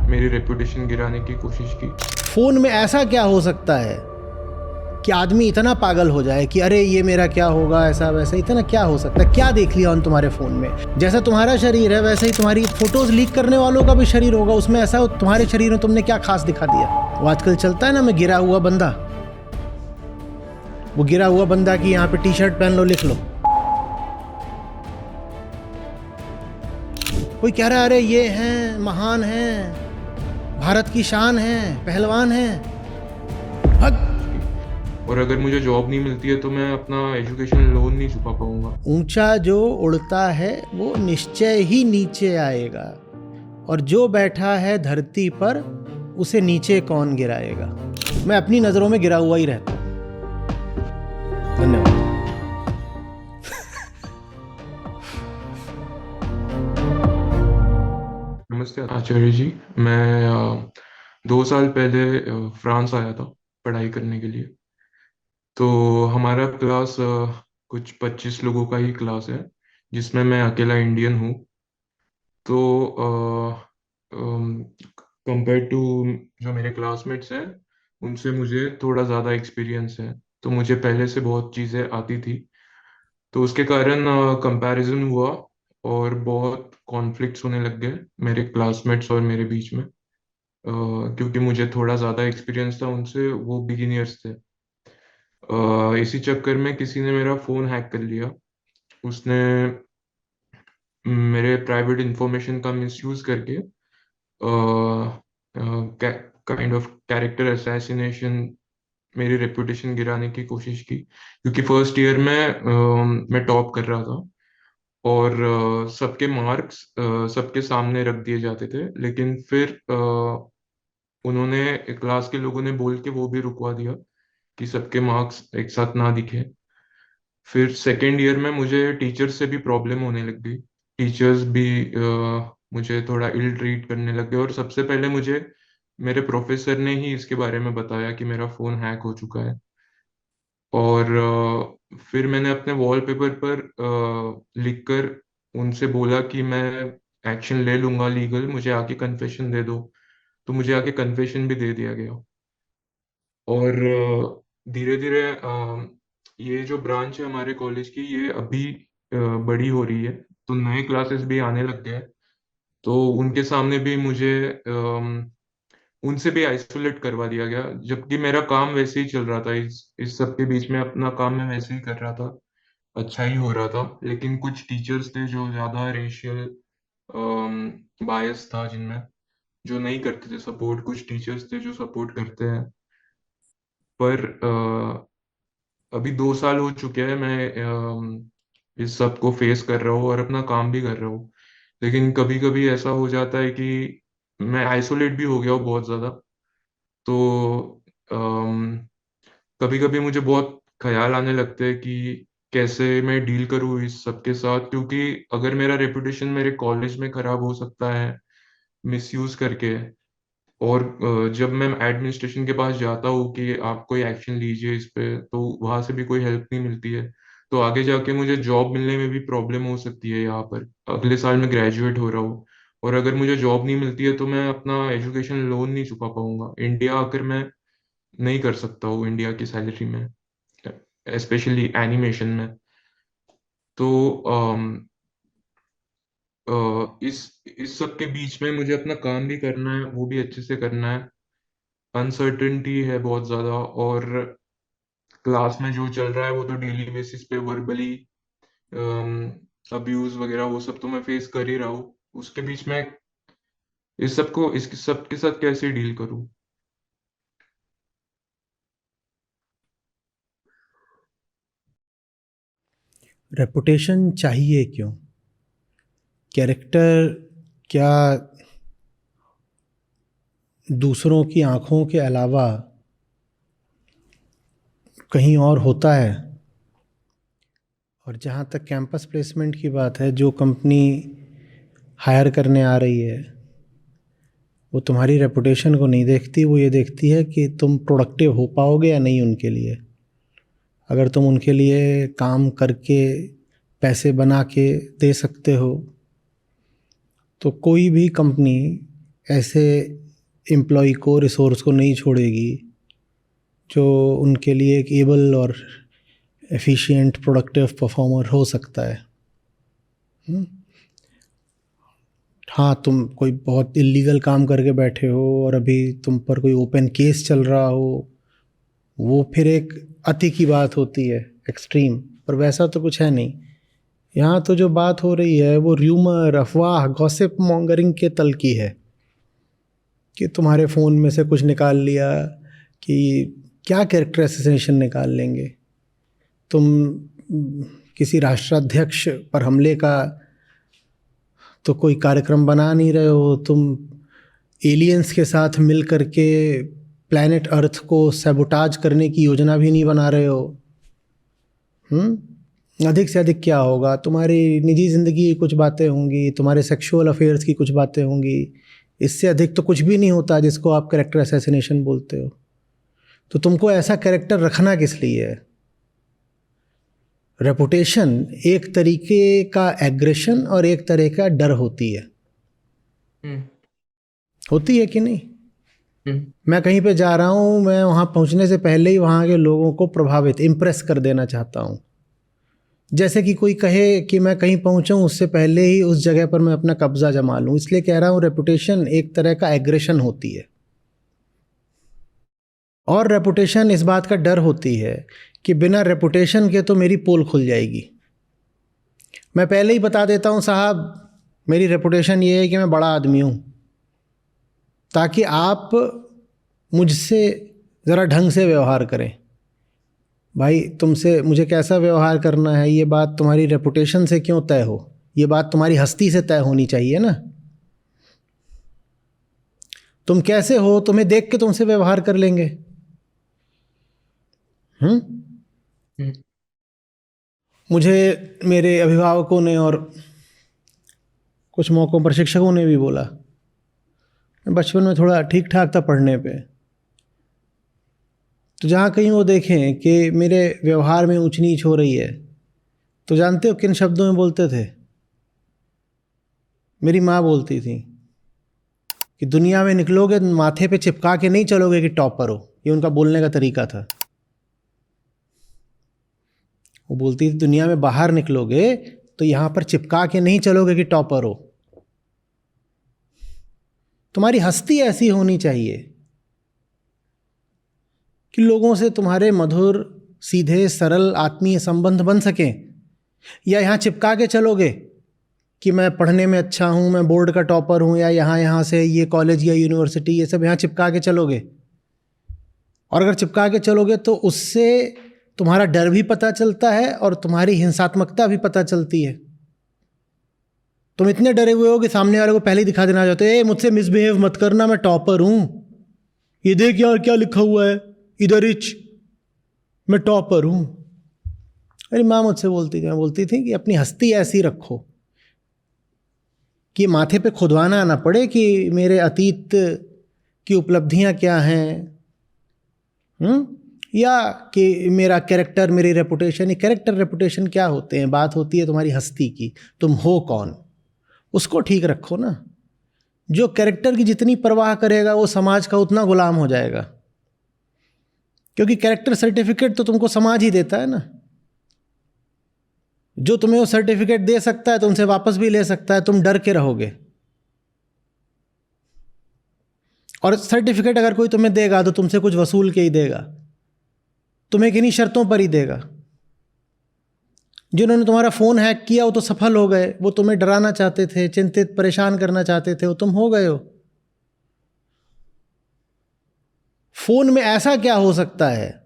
मेरी रेपुटेशन गिराने की कोशिश की। फोन में ऐसा क्या हो सकता है कि आदमी इतना पागल हो जाए कि अरे ये मेरा क्या होगा, ऐसा वैसा, इतना क्या हो सकता है? क्या देख लिया उन तुम्हारे फोन में? जैसा तुम्हारा शरीर है वैसे ही तुम्हारी फोटोज लीक करने वालों का भी शरीर होगा, उसमें ऐसा तुम्हारे शरीर में तुमने क्या खास दिखा दिया? वो आजकल चलता है ना, मैं गिरा हुआ बंदा, वो गिरा हुआ बंदा की यहाँ पे टी शर्ट पहन लो, लिख लो। कोई कह रहा है अरे ये हैं, महान हैं, भारत की शान हैं, पहलवान हैं। भग। और अगर मुझे जॉब नहीं मिलती है तो मैं अपना एजुकेशन लोन नहीं चुका पाऊंगा। ऊंचा जो उड़ता है वो निश्चय ही नीचे आएगा, और जो बैठा है धरती पर उसे नीचे कौन गिराएगा? मैं अपनी नजरों में गिरा हुआ ही रहता हूं। धन्यवाद। नमस्ते आचार्य जी। मैं 2 साल पहले फ्रांस आया था पढ़ाई करने के लिए। तो हमारा क्लास कुछ 25 लोगों का ही क्लास है, जिसमें मैं अकेला इंडियन हूँ। तो कंपेयर टू जो मेरे क्लासमेट्स हैं, उनसे मुझे थोड़ा ज़्यादा एक्सपीरियंस है, तो मुझे पहले से बहुत चीज़ें आती थी। तो उसके कारण कंपैरिजन हुआ और बहुत कॉन्फ्लिक्ट्स होने लग गए मेरे क्लासमेट्स और मेरे बीच में। क्योंकि मुझे थोड़ा ज़्यादा एक्सपीरियंस था उनसे, वो बिगिनियर्स थे। इसी चक्कर में किसी ने मेरा फ़ोन हैक कर लिया। उसने मेरे प्राइवेट इंफॉर्मेशन का मिसयूज करके काइंड ऑफ कैरेक्टर असैसिनेशन, मेरी रेपुटेशन गिराने की कोशिश की। क्योंकि फर्स्ट ईयर में मैं टॉप कर रहा था और सबके मार्क्स सबके सामने रख दिए जाते थे, लेकिन फिर उन्होंने, क्लास के लोगों ने बोल के वो भी रुकवा दिया कि सबके मार्क्स एक साथ ना दिखे। फिर सेकेंड ईयर में मुझे टीचर्स से भी प्रॉब्लम होने लग गई। टीचर्स भी मुझे थोड़ा इल ट्रीट करने लग गए, और सबसे पहले मुझे मेरे प्रोफेसर ने ही इसके बारे में बताया कि मेरा फ़ोन हैक हो चुका है। और फिर मैंने अपने वॉलपेपर पर लिखकर उनसे बोला कि मैं एक्शन ले लूंगा लीगल, मुझे आके कन्फेशन दे दो। तो मुझे आके कन्फेशन भी दे दिया गया। और धीरे धीरे ये जो ब्रांच है हमारे कॉलेज की, ये अभी बड़ी हो रही है, तो नए क्लासेस भी आने लग गए हैं। तो उनके सामने भी मुझे उनसे भी आइसोलेट करवा दिया गया, जबकि मेरा काम वैसे ही चल रहा था। इस सब के बीच में अपना काम मैं वैसे ही कर रहा था, अच्छा ही हो रहा था। लेकिन कुछ टीचर्स थे जो ज़्यादा रेशियल बायस था जिनमें, जो नहीं करते थे सपोर्ट। कुछ टीचर्स थे जो सपोर्ट करते हैं। पर अभी 2 साल हो चुके हैं, मैं इस सब को फेस कर रहा हूँ और अपना काम भी कर रहा हूँ। लेकिन कभी कभी ऐसा हो जाता है कि मैं आइसोलेट भी हो गया हूँ बहुत ज़्यादा। तो कभी कभी मुझे बहुत ख्याल आने लगते हैं कि कैसे मैं डील करूँ इस सब के साथ, क्योंकि अगर मेरा रेपुटेशन मेरे कॉलेज में खराब हो सकता है मिसयूज करके। और जब मैं एडमिनिस्ट्रेशन के पास जाता हूँ कि आप कोई एक्शन लीजिए इस पे, तो वहां से भी कोई हेल्प नहीं मिलती है। तो आगे जाके मुझे जॉब मिलने में भी प्रॉब्लम हो सकती है। यहाँ पर अगले साल मैं ग्रेजुएट हो रहा हूँ, और अगर मुझे जॉब नहीं मिलती है तो मैं अपना एजुकेशन लोन नहीं चुका पाऊंगा। इंडिया आकर मैं नहीं कर सकता हूँ इंडिया की सैलरी में, स्पेशली एनिमेशन में। तो इस सब के बीच में मुझे अपना काम भी करना है, वो भी अच्छे से करना है। अनसर्टेनिटी है बहुत ज़्यादा, और क्लास में जो चल रहा है वो तो डेली बेसिस पे वर्बली अब्यूज वगैरह वो सब तो मैं फेस कर ही रहा हूँ। उसके बीच में इस सब के साथ कैसे डील करूँ? रेपुटेशन चाहिए क्यों? कैरेक्टर क्या दूसरों की आंखों के अलावा कहीं और होता है? और जहाँ तक कैंपस प्लेसमेंट की बात है, जो कंपनी हायर करने आ रही है वो तुम्हारी रेपुटेशन को नहीं देखती, वो ये देखती है कि तुम प्रोडक्टिव हो पाओगे या नहीं उनके लिए। अगर तुम उनके लिए काम करके पैसे बना के दे सकते हो तो कोई भी कंपनी ऐसे एम्प्लॉय को, रिसोर्स को नहीं छोड़ेगी जो उनके लिए एक एबल और एफिशिएंट प्रोडक्टिव परफॉर्मर हो सकता है। हाँ, तुम कोई बहुत इलीगल काम करके बैठे हो और अभी तुम पर कोई ओपन केस चल रहा हो, वो फिर एक अति की बात होती है, एक्सट्रीम। पर वैसा तो कुछ है नहीं। यहाँ तो जो बात हो रही है वो र्यूमर, अफवाह, गॉसिप मॉन्गरिंग के तल की है कि तुम्हारे फ़ोन में से कुछ निकाल लिया, कि क्या कैरेक्टर असैसिनेशन निकाल लेंगे। तुम किसी राष्ट्राध्यक्ष पर हमले का तो कोई कार्यक्रम बना नहीं रहे हो, तुम एलियंस के साथ मिल करके प्लैनेट अर्थ को सैबोटाज करने की योजना भी नहीं बना रहे हो। अधिक से अधिक क्या होगा, तुम्हारी निजी ज़िंदगी की कुछ बातें होंगी, तुम्हारे सेक्सुअल अफेयर्स की कुछ बातें होंगी। इससे अधिक तो कुछ भी नहीं होता जिसको आप कैरेक्टर असैसिनेशन बोलते हो। तो तुमको ऐसा कैरेक्टर रखना किस लिए है? रेपुटेशन एक तरीके का एग्रेशन और एक तरह का डर होती है। होती है कि नहीं? मैं कहीं पे जा रहा हूँ, मैं वहाँ पहुँचने से पहले ही वहाँ के लोगों को प्रभावित, इम्प्रेस कर देना चाहता हूँ। जैसे कि कोई कहे कि मैं कहीं पहुँचूँ उससे पहले ही उस जगह पर मैं अपना कब्जा जमा लूँ। इसलिए कह रहा हूँ रेपुटेशन एक तरह का एग्रेशन होती है। और रेपुटेशन इस बात का डर होती है कि बिना रेपुटेशन के तो मेरी पोल खुल जाएगी। मैं पहले ही बता देता हूँ साहब, मेरी रेपुटेशन ये है कि मैं बड़ा आदमी हूँ, ताकि आप मुझसे ज़रा ढंग से व्यवहार करें। भाई, तुमसे मुझे कैसा व्यवहार करना है ये बात तुम्हारी रेपुटेशन से क्यों तय हो? ये बात तुम्हारी हस्ती से तय होनी चाहिए ना। तुम कैसे हो तुम्हें देख के तुमसे व्यवहार कर लेंगे। मुझे मेरे अभिभावकों ने और कुछ मौक़ों पर शिक्षकों ने भी बोला, मैं बचपन में थोड़ा ठीक ठाक था पढ़ने पे, तो जहाँ कहीं वो देखें कि मेरे व्यवहार में ऊंच नीच हो रही है, तो जानते हो किन शब्दों में बोलते थे? मेरी माँ बोलती थी कि दुनिया में निकलोगे माथे पे चिपका के नहीं चलोगे कि टॉपर हो। ये उनका बोलने का तरीका था। वो बोलती थी दुनिया में बाहर निकलोगे तो यहाँ पर चिपका के नहीं चलोगे कि टॉपर हो। तुम्हारी हस्ती ऐसी होनी चाहिए कि लोगों से तुम्हारे मधुर, सीधे, सरल, आत्मीय संबंध बन सकें। या यहाँ चिपका के चलोगे कि मैं पढ़ने में अच्छा हूँ, मैं बोर्ड का टॉपर हूँ, या यहाँ से ये कॉलेज या यूनिवर्सिटी, ये सब यहाँ चिपका के चलोगे। और अगर चिपका के चलोगे तो उससे तुम्हारा डर भी पता चलता है और तुम्हारी हिंसात्मकता भी पता चलती है। तुम इतने डरे हुए हो कि सामने वाले को पहले ही दिखा देना चाहते हो, ए मुझसे मिसबिहेव मत करना, मैं टॉपर हूँ, ये देख यार क्या लिखा हुआ है इधर रिच, मैं टॉपर हूँ। अरे माँ मुझसे बोलती थी कि अपनी हस्ती ऐसी रखो कि माथे पे खुदवाना ना पड़े कि मेरे अतीत की उपलब्धियाँ क्या हैं, या कि मेरा कैरेक्टर, मेरी रेपुटेशन। ये कैरेक्टर रेपुटेशन क्या होते हैं? बात होती है तुम्हारी हस्ती की, तुम हो कौन, उसको ठीक रखो ना। जो कैरेक्टर की जितनी परवाह करेगा वो समाज का उतना गुलाम हो जाएगा, क्योंकि कैरेक्टर सर्टिफिकेट तो तुमको समाज ही देता है ना। जो तुम्हें वो सर्टिफिकेट दे सकता है तुमसे वापस भी ले सकता है, तुम डर के रहोगे। और सर्टिफिकेट अगर कोई तुम्हें देगा तो तुमसे कुछ वसूल के ही देगा, तुम्हें किन्हीं शर्तों पर ही देगा। जिन्होंने तुम्हारा फ़ोन हैक किया वो तो सफल हो गए, वो तुम्हें डराना चाहते थे, चिंतित परेशान करना चाहते थे, वो तुम हो गए हो। फ़ोन में ऐसा क्या हो सकता है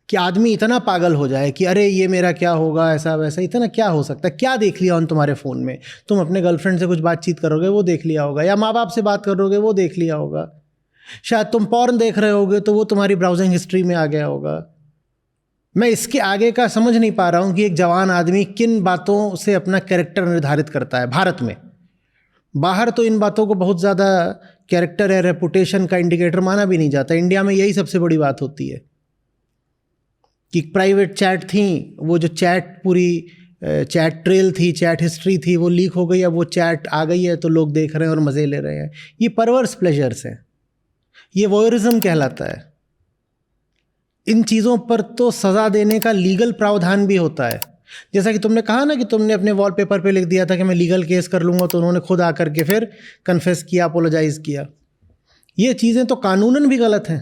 कि आदमी इतना पागल हो जाए कि अरे ये मेरा क्या होगा, ऐसा वैसा, इतना क्या हो सकता है? क्या देख लिया उन तुम्हारे फ़ोन में? तुम अपने गर्लफ्रेंड से कुछ बातचीत करोगे वो देख लिया होगा, या माँ बाप से बात करोगे वो देख लिया होगा, शायद तुम पॉर्न देख रहे होगे तो वो तुम्हारी ब्राउजिंग हिस्ट्री में आ गया होगा। मैं इसके आगे का समझ नहीं पा रहा हूँ कि एक जवान आदमी किन बातों से अपना कैरेक्टर निर्धारित करता है भारत में। बाहर तो इन बातों को बहुत ज़्यादा कैरेक्टर या रेपुटेशन का इंडिकेटर माना भी नहीं जाता। इंडिया में यही सबसे बड़ी बात होती है कि प्राइवेट चैट थी, वो जो चैट पूरी चैट ट्रेल थी, चैट हिस्ट्री थी, वो लीक हो गई, अब वो चैट आ गई है तो लोग देख रहे हैं और मज़े ले रहे हैं। ये परवर्स प्लेजर्स हैं, ये वॉयरिज्म कहलाता है। इन चीज़ों पर तो सज़ा देने का लीगल प्रावधान भी होता है। जैसा कि तुमने कहा ना कि तुमने अपने वॉलपेपर पे लिख दिया था कि मैं लीगल केस कर लूँगा, तो उन्होंने खुद आकर के फिर कन्फेस किया, अपोलोजाइज़ किया। ये चीज़ें तो कानूनन भी गलत हैं,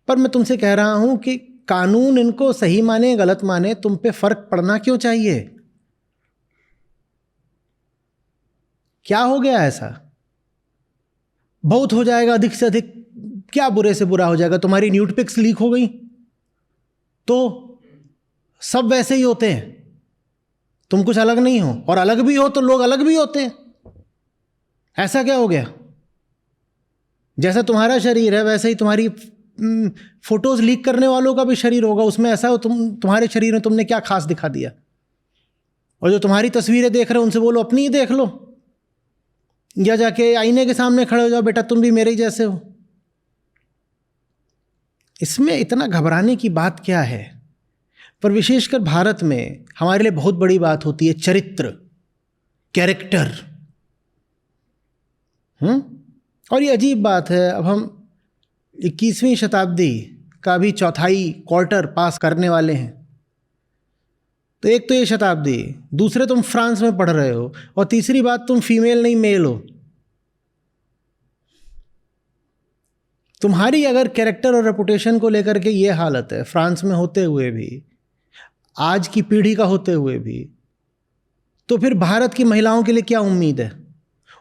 पर मैं तुमसे कह रहा हूँ कि कानून इनको सही माने गलत माने, तुम पे फ़र्क पड़ना क्यों चाहिए? क्या हो गया ऐसा? बहुत हो जाएगा, अधिक से अधिक क्या बुरे से बुरा हो जाएगा? तुम्हारी न्यूड पिक्स लीक हो गई तो सब वैसे ही होते हैं, तुम कुछ अलग नहीं हो, और अलग भी हो तो लोग अलग भी होते हैं। ऐसा क्या हो गया? जैसा तुम्हारा शरीर है वैसे ही तुम्हारी फोटोज लीक करने वालों का भी शरीर होगा। उसमें ऐसा हो तुम्हारे शरीर में तुमने क्या खास दिखा दिया? और जो तुम्हारी तस्वीरें देख रहे हो उनसे बोलो अपनी ही देख लो, या जाके आईने के सामने खड़े हो जाओ, बेटा तुम भी मेरे ही जैसे हो। इसमें इतना घबराने की बात क्या है? पर विशेषकर भारत में हमारे लिए बहुत बड़ी बात होती है चरित्र, कैरेक्टर। और ये अजीब बात है, अब हम 21वीं शताब्दी का भी चौथाई क्वार्टर पास करने वाले हैं। तो एक तो ये शताब्दी, दूसरे तुम फ्रांस में पढ़ रहे हो, और तीसरी बात तुम फीमेल नहीं मेल हो। तुम्हारी अगर कैरेक्टर और रेपुटेशन को लेकर के ये हालत है फ्रांस में होते हुए भी, आज की पीढ़ी का होते हुए भी, तो फिर भारत की महिलाओं के लिए क्या उम्मीद है?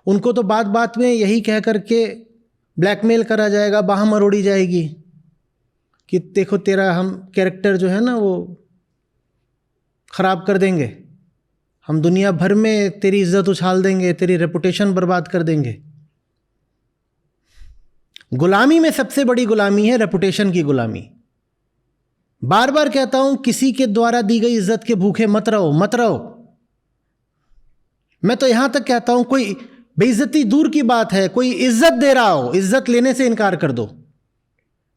उनको तो बात बात में यही कह करके ब्लैकमेल करा जाएगा, बाह मरोड़ी जाएगी कि देखो तेरा हम कैरेक्टर जो है ना वो ख़राब कर देंगे, हम दुनिया भर में तेरी इज्जत उछाल देंगे, तेरी रेपुटेशन बर्बाद कर देंगे। गुलामी में सबसे बड़ी गुलामी है रेपुटेशन की गुलामी। बार बार कहता हूं, किसी के द्वारा दी गई इज्जत के भूखे मत रहो, मत रहो। मैं तो यहां तक कहता हूं, कोई बेइज्जती दूर की बात है, कोई इज्जत दे रहा हो, इज्जत लेने से इनकार कर दो,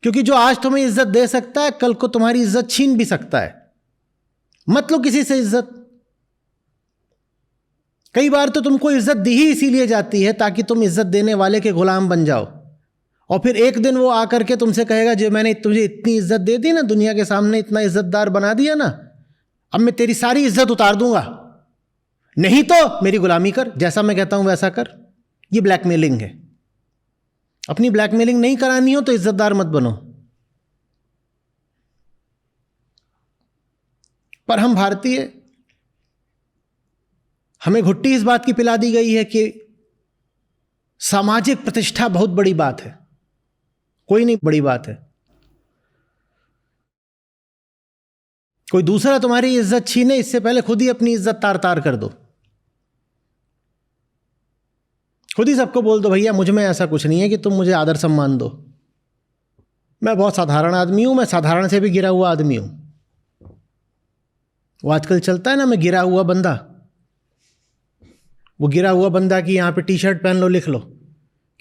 क्योंकि जो आज तुम्हें इज्जत दे सकता है कल को तुम्हारी इज्जत छीन भी सकता है। मत लो किसी से इज्जत। कई बार तो तुमको इज्जत दी ही इसीलिए जाती है ताकि तुम इज्जत देने वाले के गुलाम बन जाओ, और फिर एक दिन वो आकर के तुमसे कहेगा, जो मैंने तुझे इतनी इज्जत दे दी ना, दुनिया के सामने इतना इज्जतदार बना दिया ना, अब मैं तेरी सारी इज्जत उतार दूंगा, नहीं तो मेरी गुलामी कर, जैसा मैं कहता हूं वैसा कर। ये ब्लैकमेलिंग है। अपनी ब्लैकमेलिंग नहीं करानी हो तो इज्जतदार मत बनो। पर हम भारतीय, हमें घुट्टी इस बात की पिला दी गई है कि सामाजिक प्रतिष्ठा बहुत बड़ी बात है, कोई नहीं बड़ी बात है। कोई दूसरा तुम्हारी इज्जत छीने इससे पहले खुद ही अपनी इज्जत तार तार कर दो। खुद ही सबको बोल दो, भैया मुझ में ऐसा कुछ नहीं है कि तुम मुझे आदर सम्मान दो, मैं बहुत साधारण आदमी हूं, मैं साधारण से भी गिरा हुआ आदमी हूं। वो आजकल चलता है ना, मैं गिरा हुआ बंदा। वो गिरा हुआ बंदा की यहां पे टी शर्ट पहन लो, लिख लो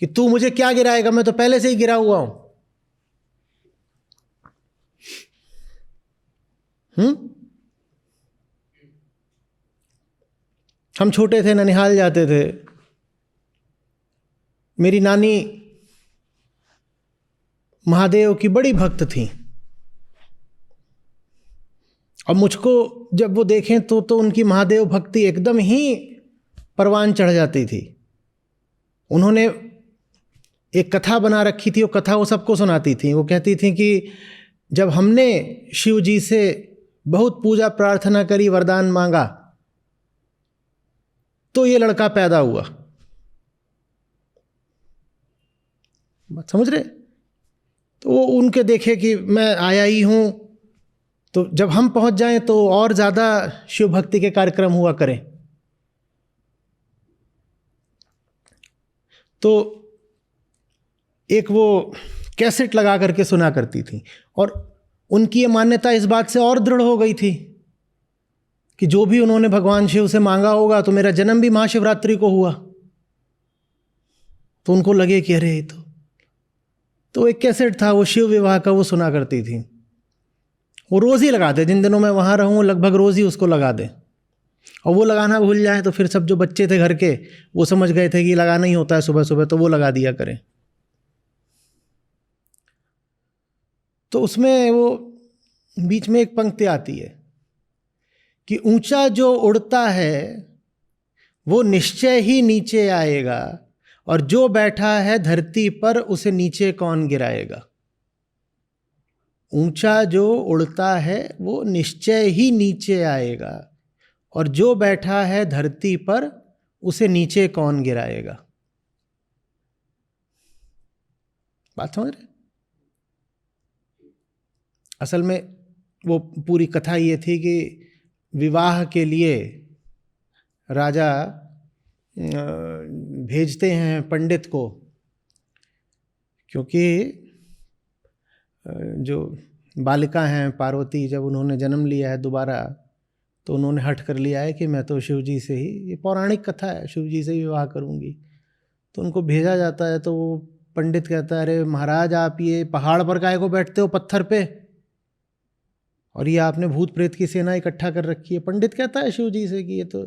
कि तू मुझे क्या गिराएगा, मैं तो पहले से ही गिरा हुआ हूं। हम छोटे थे, ननिहाल जाते थे, मेरी नानी महादेव की बड़ी भक्त थी, और मुझको जब वो देखें तो उनकी महादेव भक्ति एकदम ही परवान चढ़ जाती थी। उन्होंने एक कथा बना रखी थी, वो कथा वो सबको सुनाती थी। वो कहती थी कि जब हमने शिव जी से बहुत पूजा प्रार्थना करी, वरदान मांगा, तो ये लड़का पैदा हुआ। बात समझ रहे? तो वो उनके देखे कि मैं आया ही हूं, तो जब हम पहुंच जाएं तो और ज़्यादा शिव भक्ति के कार्यक्रम हुआ करें। तो एक वो कैसेट लगा करके सुना करती थी, और उनकी ये मान्यता इस बात से और दृढ़ हो गई थी कि जो भी उन्होंने भगवान शिव से मांगा होगा, तो मेरा जन्म भी महाशिवरात्रि को हुआ, तो उनको लगे कि अरे तो एक कैसेट था वो शिव विवाह का, वो सुना करती थी। वो रोज़ ही लगा दे, जिन दिनों मैं वहाँ रहूँ लगभग रोज़ ही उसको लगा दे, और वो लगाना भूल जाए तो फिर सब जो बच्चे थे घर के वो समझ गए थे कि लगाना ही होता है सुबह सुबह, तो वो लगा दिया करें। तो उसमें वो बीच में एक पंक्ति आती है कि ऊंचा जो उड़ता है वो निश्चय ही नीचे आएगा, और जो बैठा है धरती पर उसे नीचे कौन गिराएगा। ऊंचा जो उड़ता है वो निश्चय ही नीचे आएगा, और जो बैठा है धरती पर उसे नीचे कौन गिराएगा। बात समझ रहे? असल में वो पूरी कथा ये थी कि विवाह के लिए राजा भेजते हैं पंडित को, क्योंकि जो बालिका हैं पार्वती, जब उन्होंने जन्म लिया है दोबारा, तो उन्होंने हठ कर लिया है कि मैं तो शिव जी से ही, ये पौराणिक कथा है, शिव जी से ही विवाह करूंगी। तो उनको भेजा जाता है, तो वो पंडित कहता है, अरे महाराज आप ये पहाड़ पर काहे को बैठते हो पत्थर पे, और ये आपने भूत प्रेत की सेना इकट्ठा कर रखी है। पंडित कहता है शिव जी से कि ये तो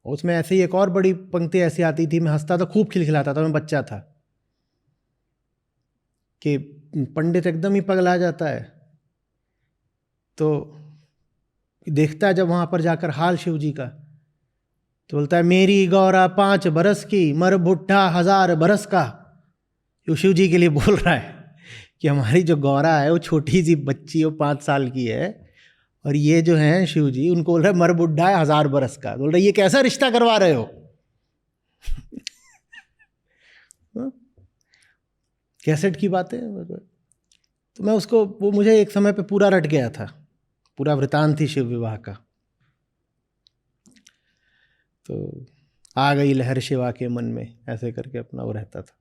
उसमें ऐसे ही एक और बड़ी पंक्ति ऐसी आती थी, मैं हंसता था, खूब खिलखिलाता था, मैं बच्चा था, कि पंडित एकदम ही पगला जाता है, तो देखता है जब वहां पर जाकर हाल शिव जी का, तो बोलता है मेरी गौरा 5 बरस की, मर बुढ़ा 1000 बरस का। यो शिव जी के लिए बोल रहा है कि हमारी जो गौरा है वो छोटी सी बच्ची, वो 5 साल की है, और ये जो है शिव जी उनको बोल रहे मर बुढ़ा है 1000 बरस का। बोल रहे ये कैसा रिश्ता करवा रहे हो। कैसेट की बातें। तो मैं उसको, वो मुझे एक समय पे पूरा रट गया था, पूरा वृतांत थी शिव विवाह का। तो आ गई लहर शिवा के मन में, ऐसे करके अपना वो रहता था।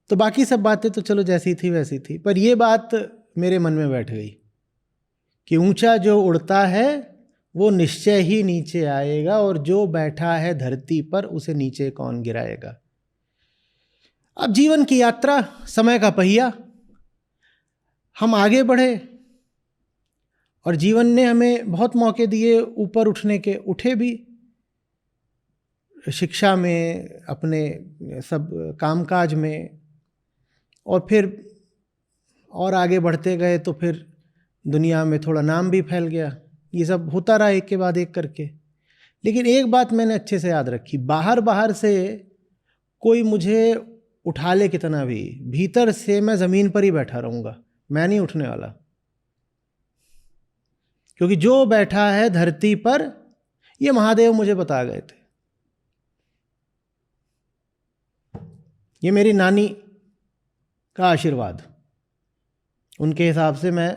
तो बाकी सब बातें तो चलो जैसी थी वैसी थी, पर ये बात मेरे मन में बैठ गई कि ऊंचा जो उड़ता है वो निश्चय ही नीचे आएगा, और जो बैठा है धरती पर उसे नीचे कौन गिराएगा। अब जीवन की यात्रा, समय का पहिया, हम आगे बढ़े और जीवन ने हमें बहुत मौके दिए ऊपर उठने के, उठे भी, शिक्षा में, अपने सब कामकाज में, और फिर और आगे बढ़ते गए तो फिर दुनिया में थोड़ा नाम भी फैल गया। ये सब होता रहा एक के बाद एक करके। लेकिन एक बात मैंने अच्छे से याद रखी, बाहर से कोई मुझे उठा ले कितना भी, भीतर से मैं ज़मीन पर ही बैठा रहूँगा, मैं नहीं उठने वाला। क्योंकि जो बैठा है धरती पर, ये महादेव मुझे बता गए थे। ये मेरी नानी का आशीर्वाद, उनके हिसाब से मैं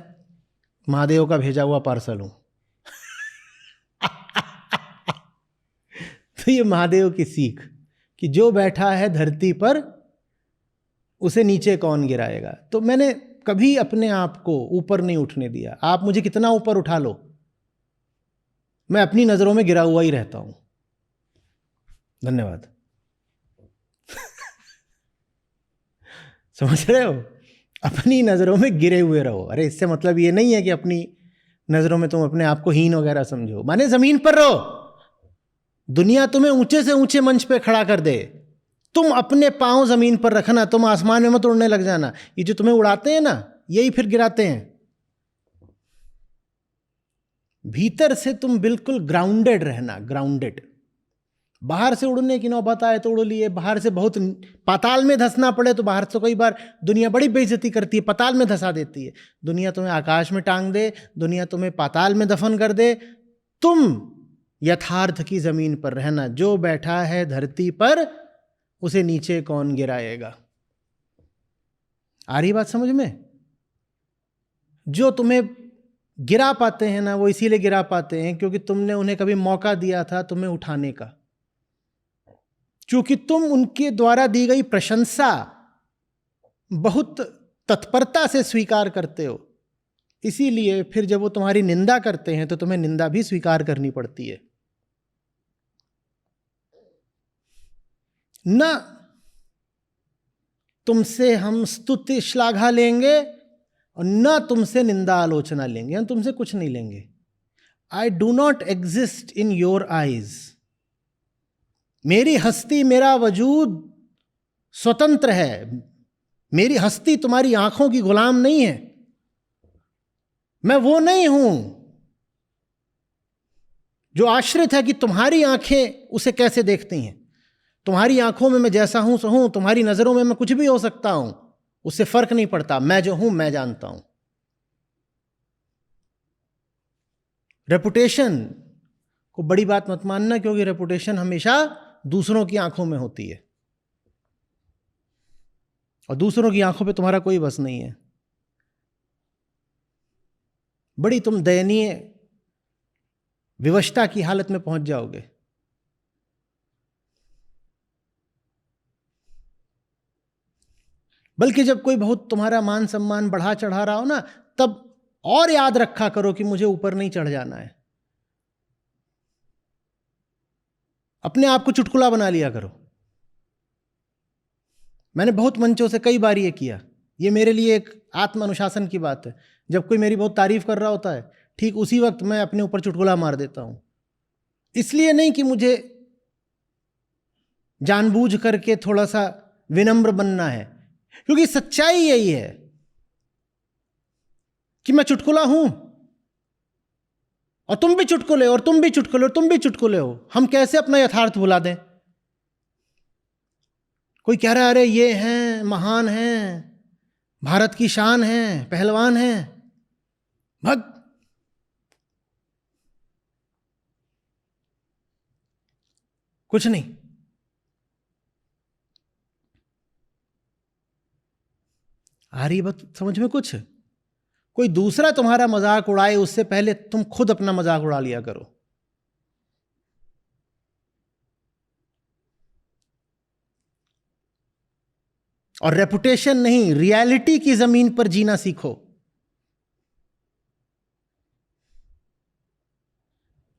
महादेव का भेजा हुआ पार्सल हूं। तो ये महादेव की सीख कि जो बैठा है धरती पर उसे नीचे कौन गिराएगा। तो मैंने कभी अपने आप को ऊपर नहीं उठने दिया। आप मुझे कितना ऊपर उठा लो, मैं अपनी नजरों में गिरा हुआ ही रहता हूं। धन्यवाद। समझ रहे हो? अपनी नजरों में गिरे हुए रहो। अरे इससे मतलब ये नहीं है कि अपनी नजरों में तुम अपने आप को हीन वगैरह समझो, माने जमीन पर रहो। दुनिया तुम्हें ऊंचे से ऊंचे मंच पे खड़ा कर दे, तुम अपने पांव जमीन पर रखना, तुम आसमान में मत उड़ने लग जाना। ये जो तुम्हें उड़ाते हैं ना, यही फिर गिराते हैं। भीतर से तुम बिल्कुल ग्राउंडेड रहना, ग्राउंडेड। बाहर से उड़ने की नौबत आए तो उड़ लिए, बाहर से बहुत पाताल में धंसना पड़े तो बाहर से कई बार दुनिया बड़ी बेइज्जती करती है, पाताल में धंसा देती है। दुनिया तुम्हें आकाश में टांग दे, दुनिया तुम्हें पाताल में दफन कर दे, तुम यथार्थ की जमीन पर रहना। जो बैठा है धरती पर उसे नीचे कौन गिराएगा। आ रही बात समझ में? जो तुम्हें गिरा पाते हैं ना, वो इसीलिए गिरा पाते हैं क्योंकि तुमने उन्हें कभी मौका दिया था तुम्हें उठाने का। क्योंकि तुम उनके द्वारा दी गई प्रशंसा बहुत तत्परता से स्वीकार करते हो, इसीलिए फिर जब वो तुम्हारी निंदा करते हैं तो तुम्हें निंदा भी स्वीकार करनी पड़ती है। ना तुमसे हम स्तुति श्लाघा लेंगे और न तुमसे निंदा आलोचना लेंगे, हम तुमसे कुछ नहीं लेंगे। I do not exist in your eyes. मेरी हस्ती, मेरा वजूद स्वतंत्र है। मेरी हस्ती तुम्हारी आंखों की गुलाम नहीं है। मैं वो नहीं हूं जो आश्रित है कि तुम्हारी आंखें उसे कैसे देखती हैं। तुम्हारी आंखों में मैं जैसा हूं सो हूं, तुम्हारी नजरों में मैं कुछ भी हो सकता हूं, उससे फर्क नहीं पड़ता। मैं जो हूं मैं जानता हूं। रेपुटेशन को बड़ी बात मत मानना, क्योंकि रेपुटेशन हमेशा दूसरों की आंखों में होती है और दूसरों की आंखों पे तुम्हारा कोई बस नहीं है। बड़ी तुम दयनीय विवशता की हालत में पहुंच जाओगे। बल्कि जब कोई बहुत तुम्हारा मान सम्मान बढ़ा चढ़ा रहा हो ना, तब और याद रखा करो कि मुझे ऊपर नहीं चढ़ जाना है। अपने आप को चुटकुला बना लिया करो। मैंने बहुत मंचों से कई बार ये किया। ये मेरे लिए एक आत्म अनुशासन की बात है। जब कोई मेरी बहुत तारीफ कर रहा होता है, ठीक उसी वक्त मैं अपने ऊपर चुटकुला मार देता हूं। इसलिए नहीं कि मुझे जानबूझ करके थोड़ा सा विनम्र बनना है, क्योंकि सच्चाई यही है कि मैं चुटकुला हूं और तुम भी चुटकुले, और तुम भी चुटकुले, और तुम भी चुटकुले हो। हम कैसे अपना यथार्थ भुला दें? कोई कह रहा है अरे ये हैं, महान हैं, भारत की शान हैं, पहलवान हैं। भग, कुछ नहीं। आ रही बात समझ में? कुछ कोई दूसरा तुम्हारा मजाक उड़ाए उससे पहले तुम खुद अपना मजाक उड़ा लिया करो। और रेपुटेशन नहीं, रियलिटी की जमीन पर जीना सीखो।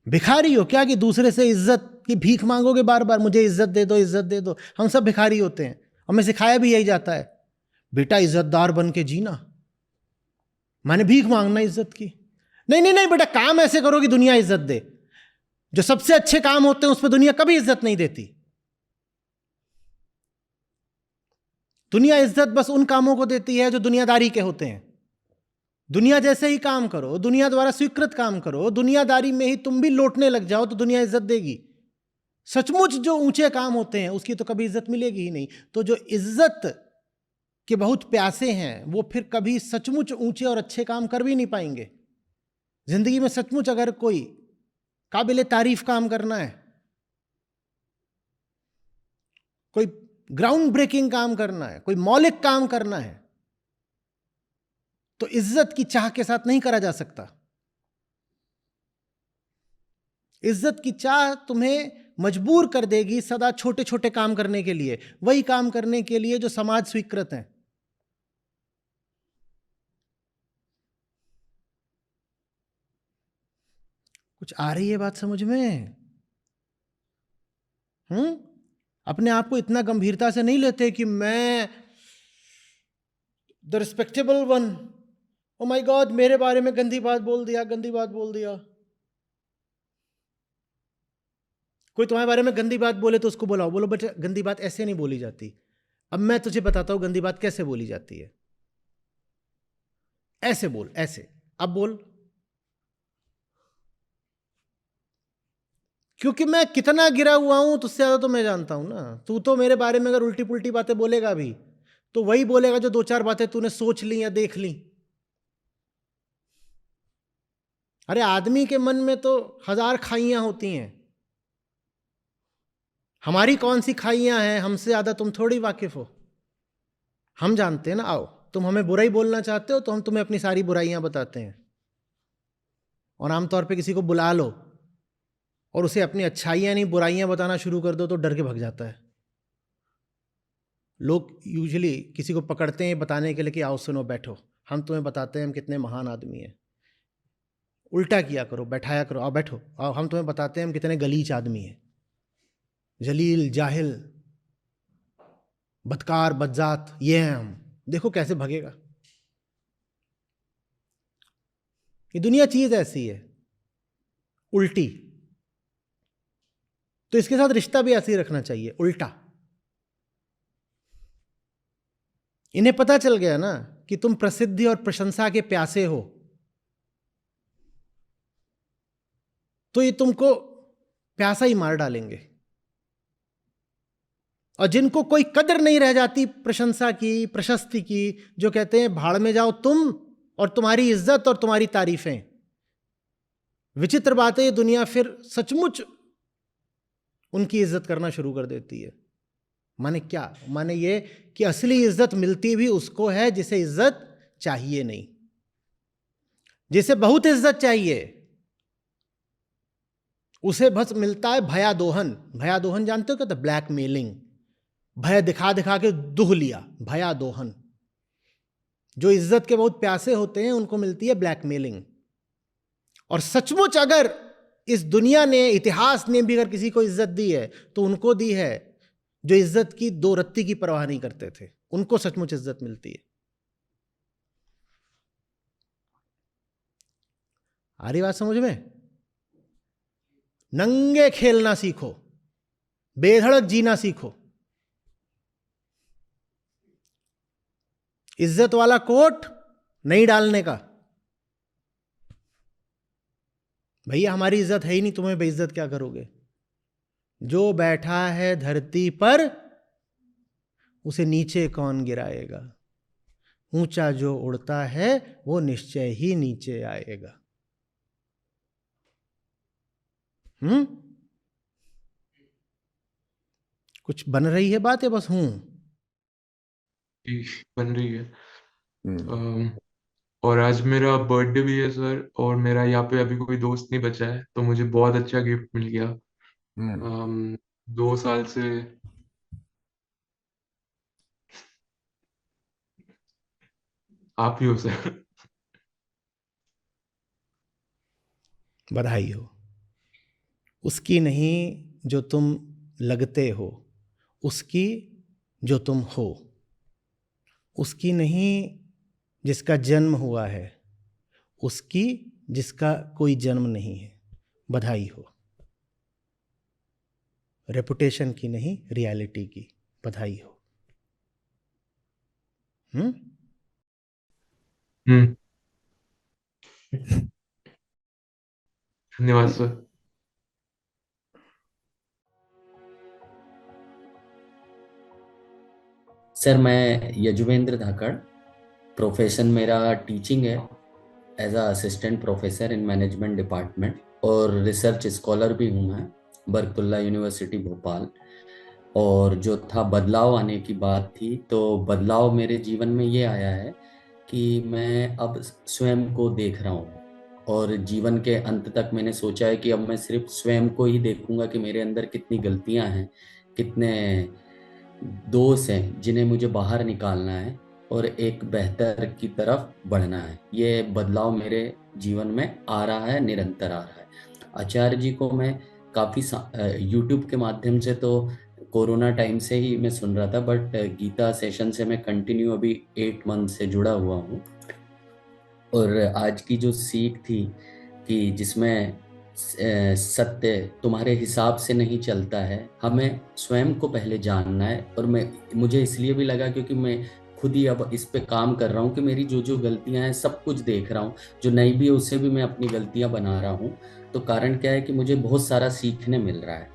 भिखारी हो क्या कि दूसरे से इज्जत की भीख मांगोगे बार बार? मुझे इज्जत दे दो, इज्जत दे दो। हम सब भिखारी होते हैं, हमें सिखाया भी यही जाता है, बेटा इज्जतदार बन के जीना, मैंने भीख मांगना इज्जत की। नहीं नहीं नहीं बेटा, काम ऐसे करो कि दुनिया इज्जत दे। जो सबसे अच्छे काम होते हैं उस पर दुनिया कभी इज्जत नहीं देती। दुनिया इज्जत बस उन कामों को देती है जो दुनियादारी के होते हैं। दुनिया जैसे ही काम करो, दुनिया द्वारा स्वीकृत काम करो, दुनियादारी में ही तुम भी लौटने लग जाओ तो दुनिया इज्जत देगी। सचमुच जो ऊंचे काम होते हैं उसकी तो कभी इज्जत मिलेगी ही नहीं। तो जो इज्जत के बहुत प्यासे हैं वो फिर कभी सचमुच ऊंचे और अच्छे काम कर भी नहीं पाएंगे। जिंदगी में सचमुच अगर कोई काबिले तारीफ काम करना है, कोई ग्राउंड ब्रेकिंग काम करना है, कोई मौलिक काम करना है, तो इज्जत की चाह के साथ नहीं करा जा सकता। इज्जत की चाह तुम्हें मजबूर कर देगी सदा छोटे छोटे काम करने के लिए, वही काम करने के लिए जो समाज स्वीकृत है। कुछ आ रही है बात समझ में? अपने आप को इतना गंभीरता से नहीं लेते कि मैं the respectable one, oh my God मेरे बारे में गंदी बात बोल दिया, गंदी बात बोल दिया। कोई तुम्हारे बारे में गंदी बात बोले तो उसको बुलाओ, बोलो बेटा गंदी बात ऐसे नहीं बोली जाती। अब मैं तुझे बताता हूं गंदी बात कैसे बोली जाती है। ऐसे बोल, ऐसे। अब बोल। क्योंकि मैं कितना गिरा हुआ हूं तुझसे ज्यादा तो मैं जानता हूं ना। तू तो मेरे बारे में अगर उल्टी पुल्टी बातें बोलेगा भी तो वही बोलेगा जो दो चार बातें तूने सोच ली या देख ली। अरे आदमी के मन में तो 1000 खाइयां होती हैं। हमारी कौन सी खाइयां हैं हमसे ज्यादा तुम थोड़ी वाकिफ हो। हम जानते हैं ना। आओ, तुम हमें बुराई बोलना चाहते हो तो हम तुम्हें अपनी सारी बुराइयां बताते हैं। और आमतौर पे किसी को बुला लो और उसे अपनी अच्छाइयां नहीं बुराइयां बताना शुरू कर दो तो डर के भग जाता है। लोग यूजुअली किसी को पकड़ते हैं बताने के लिए कि आओ सुनो बैठो, हम तुम्हें बताते हैं हम कितने महान आदमी हैं। उल्टा किया करो, बैठाया करो, आओ बैठो, आओ हम तुम्हें बताते हैं हम कितने गलीच आदमी हैं, जलील जाहिल। बदकार बदजात ये हैं हम, देखो कैसे भगेगा। ये दुनिया चीज ऐसी है, उल्टी। तो इसके साथ रिश्ता भी ऐसे ही रखना चाहिए, उल्टा। इन्हें पता चल गया ना कि तुम प्रसिद्धि और प्रशंसा के प्यासे हो, तो ये तुमको प्यासा ही मार डालेंगे। और जिनको कोई कदर नहीं रह जाती प्रशंसा की, प्रशस्ति की, जो कहते हैं भाड़ में जाओ तुम और तुम्हारी इज्जत और तुम्हारी तारीफें। विचित्र बात है, ये दुनिया फिर सचमुच उनकी इज्जत करना शुरू कर देती है। माने क्या? माने ये कि असली इज्जत मिलती भी उसको है जिसे इज्जत चाहिए नहीं, जिसे बहुत इज्जत चाहिए उसे बस मिलता है भयादोहन। भयादोहन जानते हो क्या? तो ब्लैकमेलिंग, भय दिखा दिखा के दुह लिया, भयादोहन। जो इज्जत के बहुत प्यासे होते हैं उनको मिलती है ब्लैकमेलिंग। और सचमुच अगर इस दुनिया ने, इतिहास ने भी अगर किसी को इज्जत दी है तो उनको दी है जो इज्जत की दो रत्ती की परवाह नहीं करते थे, उनको सचमुच इज्जत मिलती है। आ रही बात समझ में? नंगे खेलना सीखो, बेधड़क जीना सीखो। इज्जत वाला कोट नहीं डालने का। भैया हमारी इज्जत है ही नहीं, तुम्हें बेइज्जत क्या करोगे? जो बैठा है धरती पर उसे नीचे कौन गिराएगा? ऊंचा जो उड़ता है वो निश्चय ही नीचे आएगा। कुछ बन रही है बात या बस हूं? बन रही है। और आज मेरा बर्थडे भी है सर, और मेरा यहाँ पे अभी कोई दोस्त नहीं बचा है, तो मुझे बहुत अच्छा गिफ्ट मिल गया। 2 साल से आप ही हो सर। बधाई हो। उसकी नहीं जो तुम लगते हो, उसकी जो तुम हो। उसकी नहीं जिसका जन्म हुआ है, उसकी जिसका कोई जन्म नहीं है। बधाई हो। रेपुटेशन की नहीं, रियलिटी की। बधाई हो। हम्म। धन्यवाद सर। सर मैं यजुवेंद्र धाकड़, प्रोफेशन मेरा टीचिंग है as a assistant professor in management department, और रिसर्च स्कॉलर भी हूँ मैं बरकतुल्लाह यूनिवर्सिटी भोपाल। और जो था बदलाव आने की बात थी, तो बदलाव मेरे जीवन में ये आया है कि मैं अब स्वयं को देख रहा हूँ, और जीवन के अंत तक मैंने सोचा है कि अब मैं सिर्फ स्वयं को ही देखूंगा कि मेरे अंदर कितनी गलतियाँ हैं, कितने दोष हैं जिन्हें मुझे बाहर निकालना है और एक बेहतर की तरफ बढ़ना है। ये बदलाव मेरे जीवन में आ रहा है, निरंतर आ रहा है। आचार्य जी को मैं काफ़ी यूट्यूब के माध्यम से तो कोरोना टाइम से ही मैं सुन रहा था, बट गीता सेशन से मैं कंटिन्यू अभी 8 मंथ से जुड़ा हुआ हूँ। और आज की जो सीख थी कि जिसमें सत्य तुम्हारे हिसाब से नहीं चलता है, हमें स्वयं को पहले जानना है। और मुझे इसलिए भी लगा क्योंकि मैं खुद ही अब इस पे काम कर रहा हूँ कि मेरी जो जो गलतियाँ हैं सब कुछ देख रहा हूँ, जो नहीं भी है उससे भी मैं अपनी गलतियाँ बना रहा हूँ। तो कारण क्या है कि मुझे बहुत सारा सीखने मिल रहा है।